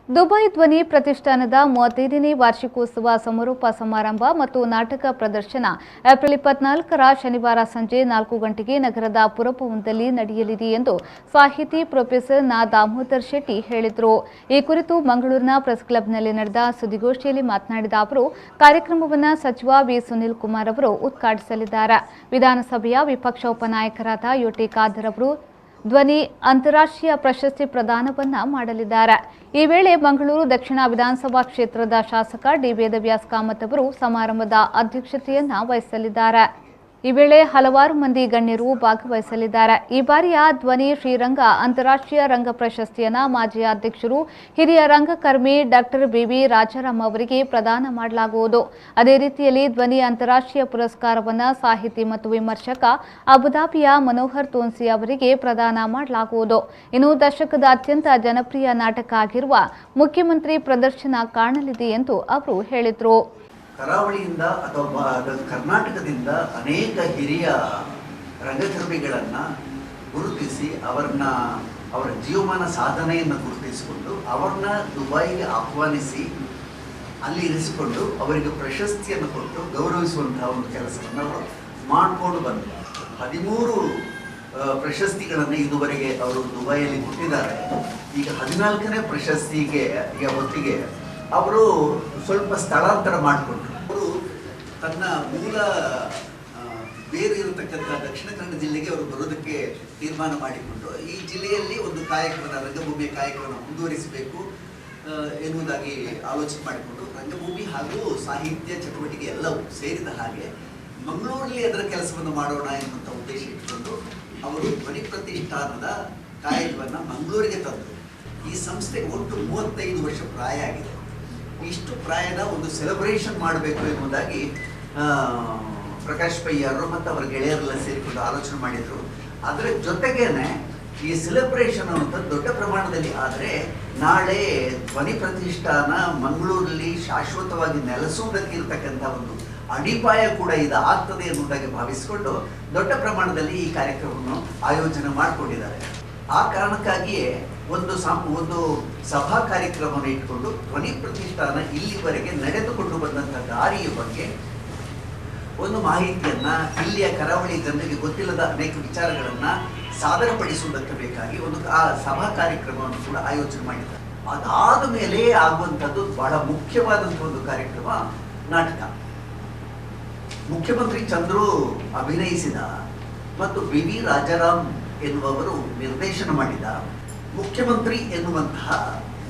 Dubai ಧ್ವನಿ ಪ್ರತಿಷ್ಠಾನದ 35ನೇ ವಾರ್ಷಿಕೋತ್ಸವ ಸಮಾರೋಪ ಸಮಾರಂಭ ಮತ್ತು ನಾಟಕ ಪ್ರದರ್ಶನ ಏಪ್ರಿಲ್ 24ರ ಶನಿವಾರ ಸಂಜೆ 4 ಗಂಟೆಗೆ ನಗರದ ಪುರಭವನದಲ್ಲಿ ನಡೆಯಲಿದೆ ಎಂದು ಸಾಹಿತಿ ಪ್ರೊಫೆಸರ್ ನಾ ದಾಮೋದರ್ ಶೆಟ್ಟಿ ಹೇಳಿದರು. ಈ ಕುರಿತು ಮಂಗಳೂರಿನ ಪ್ರೆಸ್ ಕ್ಲಬ್ನಲ್ಲಿ ನಡೆದ ಸುದ್ದಿಗೋಷ್ಠಿಯಲ್ಲಿ ಮಾತನಾಡಿದ ಅವರು, ಕಾರ್ಯಕ್ರಮವನ್ನು ಸಚಿವ ವಿ ಸುನೀಲ್ ಕುಮಾರ್ ಅವರು ಉದ್ಘಾಟಿಸಲಿದ್ದಾರೆ. ವಿಧಾನಸಭೆಯ ವಿಪಕ್ಷ ಉಪನಾಯಕರಾದ ಯುಟಿ ಖಾದರ್ ಅವರು ಧ್ವನಿ ಅಂತಾರಾಷ್ಟ್ರೀಯ ಪ್ರಶಸ್ತಿ ಪ್ರದಾನವನ್ನ ಮಾಡಲಿದ್ದಾರೆ. ಈ ವೇಳೆ ಮಂಗಳೂರು ದಕ್ಷಿಣ ವಿಧಾನಸಭಾ ಕ್ಷೇತ್ರದ ಶಾಸಕ ಡಿ ವೇದವ್ಯಾಸ್ ಕಾಮತ್ ಅವರು ಸಮಾರಂಭದ ಅಧ್ಯಕ್ಷತೆಯನ್ನ ವಹಿಸಲಿದ್ದಾರೆ. ಈ ವೇಳೆ ಹಲವಾರು ಮಂದಿ ಗಣ್ಯರು ಭಾಗವಹಿಸಲಿದ್ದಾರೆ. ಈ ಬಾರಿಯ ಧ್ವನಿ ಶ್ರೀರಂಗ ಅಂತಾರಾಷ್ಟ್ರೀಯ ರಂಗ ಪ್ರಶಸ್ತಿಯನ್ನ ಮಾಜಿ ಅಧ್ಯಕ್ಷರು ಹಿರಿಯ ರಂಗಕರ್ಮಿ ಡಾಕ್ಟರ್ ಬಿವಿ ರಾಜಾರಾಮ್ ಅವರಿಗೆ ಪ್ರದಾನ ಮಾಡಲಾಗುವುದು. ಅದೇ ರೀತಿಯಲ್ಲಿ ಧ್ವನಿ ಅಂತಾರಾಷ್ಟ್ರೀಯ ಪುರಸ್ಕಾರವನ್ನು ಸಾಹಿತಿ ಮತ್ತು ವಿಮರ್ಶಕ ಅಬುಧಾಬಿಯ ಮನೋಹರ್ ತೋನ್ಸಿ ಅವರಿಗೆ ಪ್ರದಾನ ಮಾಡಲಾಗುವುದು. ಇನ್ನು ದಶಕದ ಅತ್ಯಂತ ಜನಪ್ರಿಯ ನಾಟಕ ಆಗಿರುವ ಮುಖ್ಯಮಂತ್ರಿ ಪ್ರದರ್ಶನ ಕಾಣಲಿದೆ ಎಂದು ಅವರು ಹೇಳಿದರು. ಕರಾವಳಿಯಿಂದ ಅಥವಾ ಕರ್ನಾಟಕದಿಂದ ಅನೇಕ ಹಿರಿಯ ರಂಗಕರ್ಮಿಗಳನ್ನು ಗುರುತಿಸಿ ಅವರ ಜೀವಮಾನ ಸಾಧನೆಯನ್ನು ಗುರುತಿಸಿಕೊಂಡು ಅವರನ್ನ ದುಬೈಗೆ ಆಹ್ವಾನಿಸಿ ಅಲ್ಲಿ ಇರಿಸಿಕೊಂಡು ಅವರಿಗೆ ಪ್ರಶಸ್ತಿಯನ್ನು ಕೊಟ್ಟು ಗೌರವಿಸುವಂತಹ ಒಂದು ಕೆಲಸವನ್ನು ಅವರು ಮಾಡಿಕೊಂಡು ಬಂದರು. 13 ಪ್ರಶಸ್ತಿಗಳನ್ನು ಇದುವರೆಗೆ ಅವರು ದುಬೈಯಲ್ಲಿ ಕೊಟ್ಟಿದ್ದಾರೆ. ಈಗ 14ನೇ ಪ್ರಶಸ್ತಿಗೆ ಹೊತ್ತಿಗೆ ಅವರು ಸ್ವಲ್ಪ ಸ್ಥಳಾಂತರ ಮಾಡಿಕೊಂಡ್ರು. ಅವರು ತನ್ನ ಮೂಲ ಬೇರೆ ಇರತಕ್ಕಂಥ ದಕ್ಷಿಣ ಕನ್ನಡ ಜಿಲ್ಲೆಗೆ ಅವರು ಬರೋದಕ್ಕೆ ತೀರ್ಮಾನ ಮಾಡಿಕೊಂಡು ಈ ಜಿಲ್ಲೆಯಲ್ಲಿ ಒಂದು ರಂಗಭೂಮಿಯ ಕಾರ್ಯಕ್ರಮ ಮುಂದುವರಿಸಬೇಕು ಎನ್ನುವುದಾಗಿ ಆಲೋಚನೆ ಮಾಡಿಕೊಂಡು ರಂಗಭೂಮಿ ಹಾಗೂ ಸಾಹಿತ್ಯ ಚಟುವಟಿಕೆ ಎಲ್ಲವೂ ಸೇರಿದ ಹಾಗೆ ಮಂಗಳೂರಲ್ಲಿ ಅದರ ಕೆಲಸವನ್ನು ಮಾಡೋಣ ಎನ್ನುವಂಥ ಉದ್ದೇಶ ಇಟ್ಟುಕೊಂಡು ಅವರು ಧ್ವನಿ ಪ್ರತಿಷ್ಠಾನದ ಕಾಯಕವನ್ನು ಮಂಗಳೂರಿಗೆ ತಂದರು. ಈ ಸಂಸ್ಥೆಗೆ ಒಟ್ಟು 35 ವರ್ಷ ಪ್ರಾಯ ಆಗಿದೆ. ಇಷ್ಟು ಪ್ರಾಯದ ಒಂದು ಸೆಲೆಬ್ರೇಷನ್ ಮಾಡಬೇಕು ಎಂಬುದಾಗಿ ಪ್ರಕಾಶ್ ಪಯ್ಯರು ಮತ್ತು ಅವರ ಗೆಳೆಯರೆಲ್ಲ ಸೇರಿಕೊಂಡು ಆಲೋಚನೆ ಮಾಡಿದರು. ಅದರ ಜೊತೆಗೇನೆ ಈ ಸೆಲೆಬ್ರೇಷನ್ ಅನ್ನುವಂಥದ್ದು ದೊಡ್ಡ ಪ್ರಮಾಣದಲ್ಲಿ ಆದರೆ ನಾಳೆ ಧ್ವನಿ ಪ್ರತಿಷ್ಠಾನ ಮಂಗಳೂರಲ್ಲಿ ಶಾಶ್ವತವಾಗಿ ನೆಲೆಸುವುದಕ್ಕೆ ಇರತಕ್ಕಂಥ ಒಂದು ಅಡಿಪಾಯ ಕೂಡ ಇದು ಆಗ್ತದೆ ಎನ್ನುವುದಾಗಿ ಭಾವಿಸಿಕೊಂಡು ದೊಡ್ಡ ಪ್ರಮಾಣದಲ್ಲಿ ಈ ಕಾರ್ಯಕ್ರಮವನ್ನು ಆಯೋಜನೆ ಮಾಡಿಕೊಂಡಿದ್ದಾರೆ. ಆ ಕಾರಣಕ್ಕಾಗಿಯೇ ಒಂದು ಸಭಾ ಕಾರ್ಯಕ್ರಮವನ್ನು ಇಟ್ಟುಕೊಂಡು ಧ್ವನಿ ಪ್ರತಿಷ್ಠಾನ ಇಲ್ಲಿವರೆಗೆ ನಡೆದುಕೊಂಡು ಬಂದಂಥ ದಾರಿಯ ಬಗ್ಗೆ ಒಂದು ಮಾಹಿತಿಯನ್ನ ಇಲ್ಲಿಯ ಕರಾವಳಿ ಜನರಿಗೆ ಗೊತ್ತಿಲ್ಲದ ಅನೇಕ ವಿಚಾರಗಳನ್ನ ಸಾದರಪಡಿಸುವುದಕ್ಕೆ ಬೇಕಾಗಿ ಆ ಸಭಾ ಕಾರ್ಯಕ್ರಮವನ್ನು ಕೂಡ ಆಯೋಜನೆ ಮಾಡಿದ್ದಾರೆ. ಅದಾದ ಮೇಲೆ ಆಗುವಂಥದ್ದು ಬಹಳ ಮುಖ್ಯವಾದಂಥ ಒಂದು ಕಾರ್ಯಕ್ರಮ ನಾಟಕ. ಮುಖ್ಯಮಂತ್ರಿ ಚಂದ್ರು ಅಭಿನಯಿಸಿದ ಮತ್ತು ಬಿವಿ ರಾಜಾರಾಮ್ ಎನ್ನುವವರು ನಿರ್ದೇಶನ ಮಾಡಿದ ಮುಖ್ಯಮಂತ್ರಿ ಎನ್ನುವಂತಹ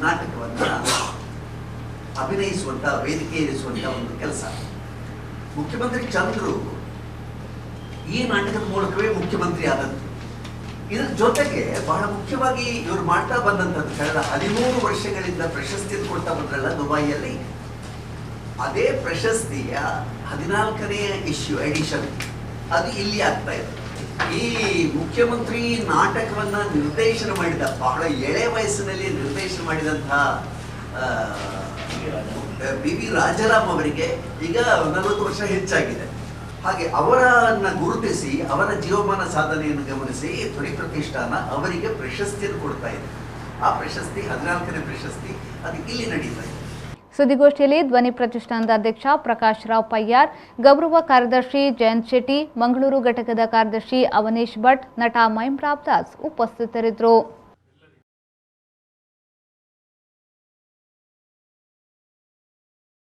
ನಾಟಕವನ್ನು ಅಭಿನಯಿಸುವಂತಹ ವೇದಿಕೆ ಏರಿಸುವಂತಹ ಒಂದು ಕೆಲಸ. ಮುಖ್ಯಮಂತ್ರಿ ಚಂದ್ರು ಈ ನಾಟಕದ ಮೂಲಕವೇ ಮುಖ್ಯಮಂತ್ರಿ ಆದದ್ದು. ಇದರ ಜೊತೆಗೆ ಬಹಳ ಮುಖ್ಯವಾಗಿ ಇವರು ಮಾಡ್ತಾ ಬಂದಂಥದ್ದು ಕಳೆದ 13 ವರ್ಷಗಳಿಂದ ಪ್ರಶಸ್ತಿಯನ್ನು ಕೊಡ್ತಾ ಬಂದ್ರಲ್ಲ ದುಬೈಯಲ್ಲಿ, ಅದೇ ಪ್ರಶಸ್ತಿಯ 14ನೇ ಎಡಿಷನ್ ಅದು ಇಲ್ಲಿ ಆಗ್ತಾ ಇದೆ. ಈ ಮುಖ್ಯಮಂತ್ರಿ ನಾಟಕವನ್ನ ನಿರ್ದೇಶನ ಮಾಡಿದ ಬಹಳ ಎಳೆ ವಯಸ್ಸಿನಲ್ಲಿ ನಿರ್ದೇಶನ ಮಾಡಿದಂತಹ ಬಿವಿ ರಾಜಾರಾಮ್ ಅವರಿಗೆ ಈಗ 40 ವರ್ಷ ಹೆಚ್ಚಾಗಿದೆ. ಹಾಗೆ ಅವರನ್ನ ಗುರುತಿಸಿ ಅವರ ಜೀವಮಾನ ಸಾಧನೆಯನ್ನು ಗಮನಿಸಿ ಧ್ವನಿ ಪ್ರತಿಷ್ಠಾನ ಅವರಿಗೆ ಪ್ರಶಸ್ತಿಯನ್ನು ಕೊಡ್ತಾ ಇದೆ. ಆ ಪ್ರಶಸ್ತಿ 14ನೇ ಪ್ರಶಸ್ತಿ ಅದು ಇಲ್ಲಿ ನಡೀತಾ ಇದೆ. ಸುದ್ದಿಗೋಷ್ಠಿಯಲ್ಲಿ ಧ್ವನಿ ಪ್ರತಿಷ್ಠಾನದ ಅಧ್ಯಕ್ಷ ಪ್ರಕಾಶ್ ರಾವ್ ಪಯ್ಯಾರ್, ಗೌರವ ಕಾರ್ಯದರ್ಶಿ ಜಯಂತ್ ಶೆಟ್ಟಿ, ಮಂಗಳೂರು ಘಟಕದ ಕಾರ್ಯದರ್ಶಿ ಅವನೀಶ್ ಭಟ್, ನಟ ಮೈಮ್ರಾವ್ ದಾಸ್ ಉಪಸ್ಥಿತರಿದ್ದರು.